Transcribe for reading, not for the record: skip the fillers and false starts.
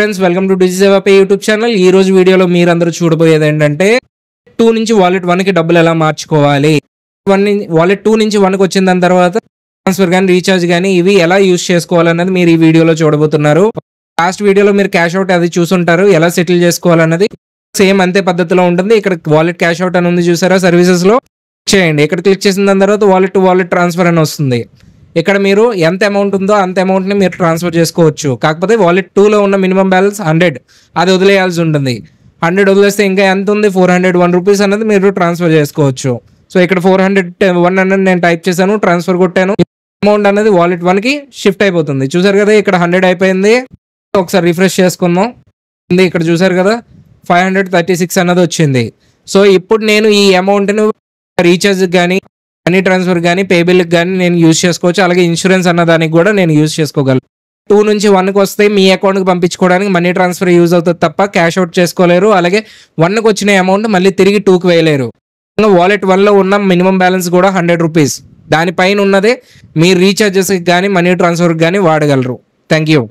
Friends welcome to Digiseva pay YouTube channel. ఈ రోజు వీడియోలో మీరందరూ చూడబోయేది ఏంటంటే 2 నుంచి వాలెట్ 1 కి డబ్బులు ఎలా మార్చుకోవాలి, వాలెట్ 2 నుంచి 1 కి వచ్చిన దాని తర్వాత ట్రాన్స్ఫర్ కానీ రీఛార్జ్ కానీ ఇవి ఎలా యూస్ చేసుకోవాలన్నది మీరు ఈ వీడియోలో చూడబోతున్నారు. లాస్ట్ వీడియోలో మీరు క్యాష్ అవుట్ అది చూసుంటారు, ఎలా సెటిల్ చేసుకోవాలన్నది సేమ్ అంతే పద్ధతిలో ఉంటుంది. ఇక్కడ వాలెట్ క్యాష్ అవుట్ అని ఉంది చూసారా, సర్వీసెస్ లో చేయండి. ఇక్కడ క్లిక్ చేసిన దాని తర్వాత వాలెట్ టు వాలెట్ ట్రాన్స్ఫర్ అని వస్తుంది. ఇక్కడ మీరు ఎంత అమౌంట్ ఉందో అంత అమౌంట్ ని మీరు ట్రాన్స్ఫర్ చేసుకోవచ్చు. కాకపోతే వాలెట్ 2 లో ఉన్న మినిమం బ్యాలెన్స్ 100 అది వదిలేయాల్సి ఉంటుంది. 100 వదిలేస్తే ఇంకా ఎంత ఉంది, 401 రూపీస్ అనేది మీరు ట్రాన్స్ఫర్ చేసుకోవచ్చు. సో ఇక్కడ 100 నేను టైప్ చేశాను, ట్రాన్స్ఫర్ కొట్టాను, అమౌంట్ అనేది వాలెట్ 1 కి షిఫ్ట్ అయిపోతుంది. చూసారు కదా, ఇక్కడ 100 అయిపోయింది. ఒకసారి రిఫ్రెష్ చేసుకుందాం. ఇక్కడ చూసారు కదా 536 అన్నది వచ్చింది. సో ఇప్పుడు నేను ఈ అమౌంట్ని రీఛార్జ్ కానీ మనీ ట్రాన్స్ఫర్ కానీ పే బిల్కి కానీ నేను యూజ్ చేసుకోవచ్చు. అలాగే ఇన్సూరెన్స్ అన్న దానికి కూడా నేను యూజ్ చేసుకోగలను. 2 నుంచి 1కి వస్తే మీ అకౌంట్కి పంపించుకోవడానికి మనీ ట్రాన్స్ఫర్ యూజ్ అవుతుంది తప్ప క్యాష్ అవుట్ చేసుకోలేరు. అలాగే 1కి వచ్చిన అమౌంట్ మళ్ళీ తిరిగి 2కి వేయలేరు. వాలెట్ 1లో ఉన్న మినిమం బ్యాలెన్స్ కూడా 100 రూపీస్, దానిపైన ఉన్నదే మీరు రీఛార్జెస్కి కానీ మనీ ట్రాన్స్ఫర్కి కానీ వాడగలరు. Thank you.